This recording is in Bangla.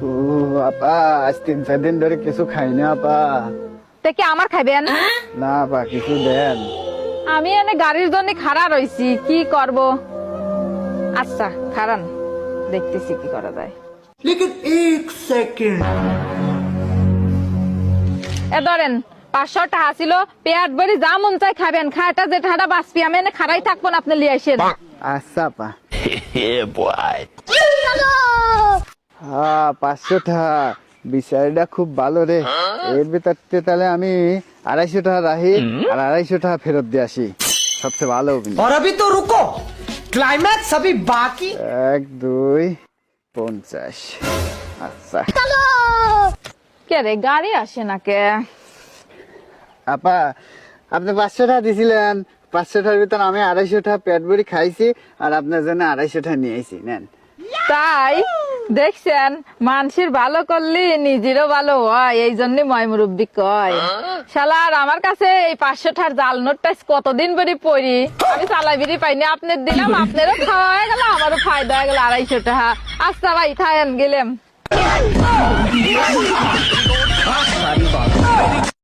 ও আপা আজ 3-4 দিন ধরে কিছু খাই না আপা। তে কি আমার খাইবেন? না আপা কিছু দেন। আমি এনে গাড়ির জন্য খাড়া রইছি, কি করব? আচ্ছা খারান, দেখতেছি কি করা যায়। लेकिन एक सेकंड এ ধরেন 500 টাকা ছিল, পেট ভরি যা মন চাই খাবেন, খাটা যেটাটা বাঁচবি, আমি এনে খাড়াই থাকবো না, আপনি লিয়ে আসেন। আচ্ছা আপা। হ্যাঁ 500 টাকা বিচারটা খুব ভালো রে। এর ভিতরতে তাহলে আমি 250 টাকা রাখি আর 250 টাকা ফেরত দিয়ে আসি, সবচেয়ে ভালো হবে। और अभी तो रुको, क्लाइमैक्स अभी बाकी। 1 2 50। আচ্ছা কে রে, গাড়ি আসে না কে? আপা আপনি 500 টাকা দিছিলেন, 500 টাকার ভিতর আমি 250 টাকা পেট ভরি খাইছি আর আপনার জন্য 250 টাকা নিয়ে আইছি, নেন। তাই দেখছেন, মানুষের ভালো করলে নিজেরও ভালো হয়, এই জন্য ময় মুরব্বী কয়। শালার আমার কাছে এই 500 টাকার জাল নোটটা কতদিন বেরি পড়ি, আমি চালাই বেরি পাইনি, আপনার দিলাম, আপনারও খাওয়া হয়ে গেল, আমারও ফায়দা হয়ে গেল 250 টাকা। আচ্ছা ভাই থাকেন, গেলাম।